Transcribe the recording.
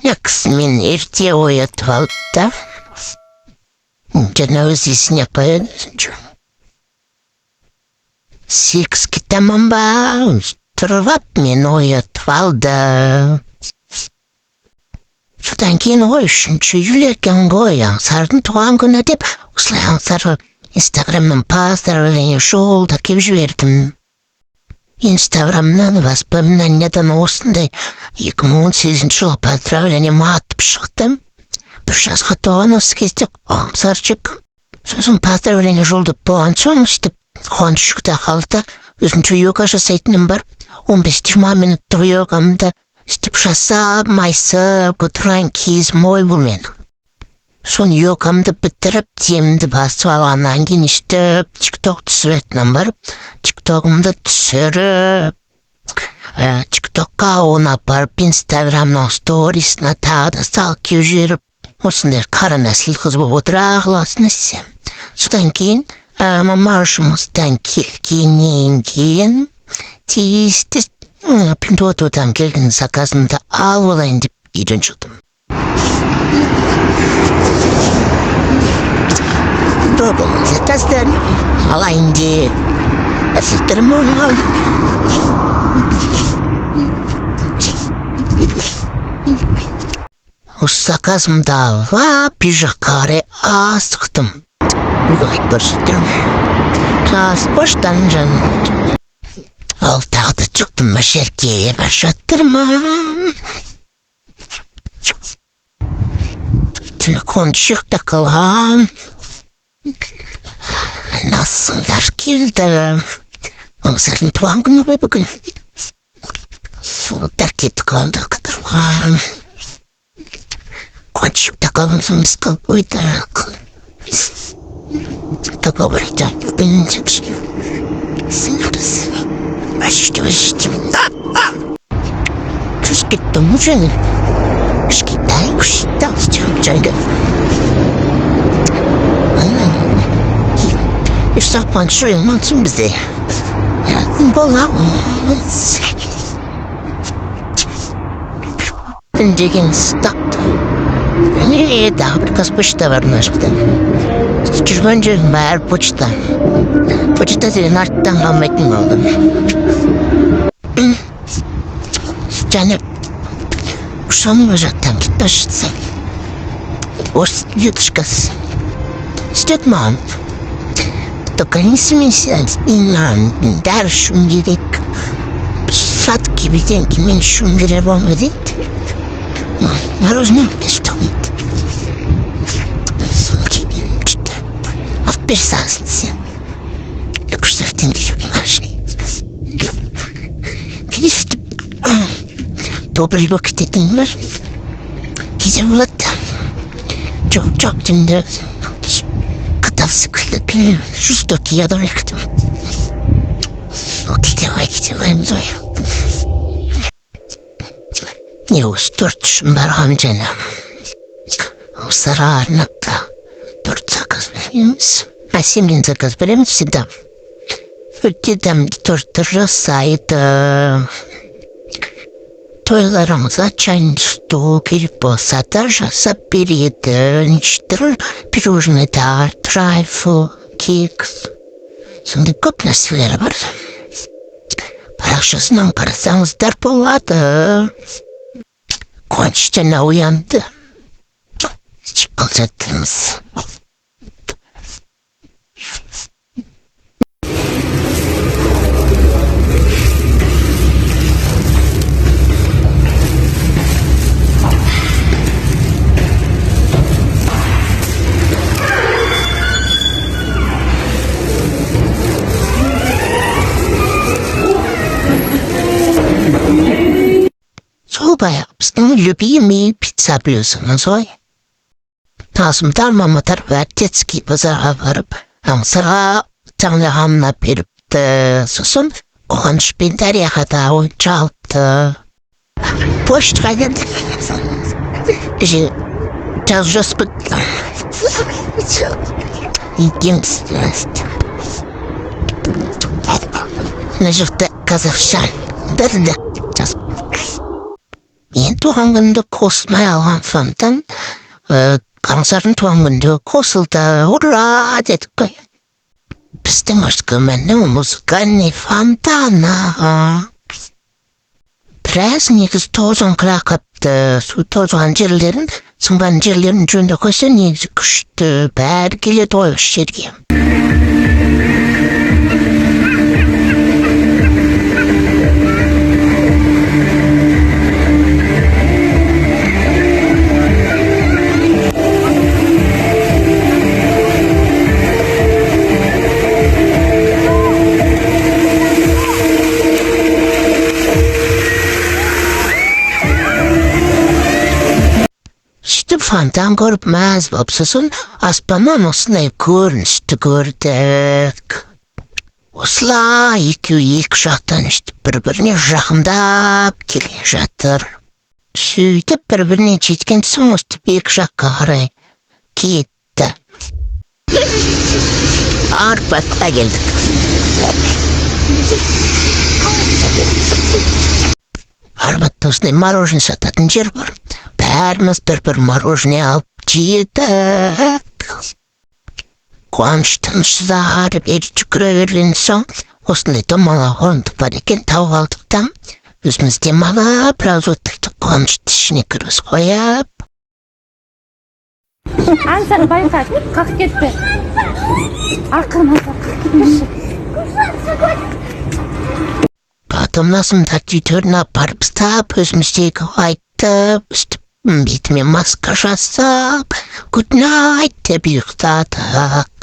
Мен ерте оятып алып та, жана өз есіне қояды. 8-ке таман ба, тұрып мен оятып алды. Содан кейін 3-ші июль екен ғой, Аңсардың туған күні деп, осылай Аңсарға Инстаграмнан поздравление жолдап кеп жібердім. Инстаграмнан воспоминанияден осындай 2018 жылы поздравление атып шықтым. 1 жасқа толған осы кезде Аңсарчик. Сосын поздравление жолдап болған соң, қуанышта қалды. Өзімше йога жасайтыным бар. 15-20 минуттық йогамды жасап, майысып, отырған кезім ой бұл мен. Сон йогамды бітіріп, демді басып алғаннан кейін тикток түсіретінім бар. Тиктогымды түсіріп, тиктокқа оны апарып, инстаграмның сторисына тағы да сал кеп жіберіп, осындай қара нәсіл қыз болып отыра қаласың десем. Содан кейін, маршымыздан келгеннен кейін, тиісті пинтуатудан келген заказымды алып алайын деп үйден шықтым. Добыл жетастан алайын де әсеттерім оңал. Осы заказымды алып, пижаққары асықтым. Бұлай көрсеттім. Жас поштан жаным. Ал тағды жүктім мәшерке башаттырмам. Телефон шықта қалған. Насыңдар келді. Аңсардың туған күні бай бүгін. Солдар кетті қалды қыдырған. Қуаншықта қалған соң біз қалып ойдық. Договорите, блин, Почти. Чушки тому же, шкитай, кушитай, чайга. И что большое, но цумбзе. Была. Деген стат. Не, да, приказ почта вернешь. Жүрген жерім бәрі почта. Почта деген арттан қалмайтын болдым. Және ұшамын жақтан кетті ашытса. Осы ютышқасы. Істет маған. Только не смейся, иман, дар шум керек. Садки беденки, мен шум керек болма дейді. Мороженое пештомит. Персанцы. Так что ты не нашли. Видишь, добрый бог ты понимаешь? Где вот там? Чок, ты мне катался клепи. Жестокий я давай к тому. Давай, мной. Не устort шумбарам джена. Усарарната. Торт заказ береміз. Семен заказ береміз всегда. Өте там торт жасайды. Тойларымызға чайный стол керек болса да жасап береді. Нешетір пирожный тарт, трайфл, кекс. Сондай көп нәрселері бар. Парақшасынан қарасаңыздар болады. Қуаныштан оянды. Қалжаттымыз. Сол баяғы біздің любимый пицца блюзымыз ғой. Тазымдар мамадар вәртецкий базарға барып, Аңсарға таңдағанына беріпті. Сосын қуанышпен дарияға да жалыпты. Почтаға келді. Жазып күтті. Единственность. Мына жақта қазақша. Дәрді жазып. Мен туған күнді қосылмай алған фонтан, Аңсардың туған күнді қосылды, ура, дедік қой. Біздің өскеменнің музыкальный фонтаны. Біраз негіз тозын қырақыпты, су тозған жерлерін, сынған жерлерін жөнді қойса негізі күшті, бәрі келеді ой осы жерге. Сөйтіп фонтан көріп мәз болып сосын аспаннан осындай көріністі көрдік. Осылай екеуі екі жақтан бір-біріне жақындап келе жатыр. Сөйтіп бір-біріне жеткен соң өстіп екі жаққа қарай кетті. Арбатқа келдік. Арбатта осындай мороженое сататын жер бар. Бәріміз бір мороженое алып жедік. Қуаныштымыздар бері жүгіре берген соң, осындай домалақ орынды бар екен тауып алдық та, өзіміз демалып, біраз өттікті қуанышты ішіне кіргіз қойып. Аңсар байқа, қақ кетті. Ақырын Аңсар, кетпеші. Атымнасымда түйтерін апарып ұстап, өзіміздегі айтып, үстіп бетіме маска жасап, good night деп ұйықтадық.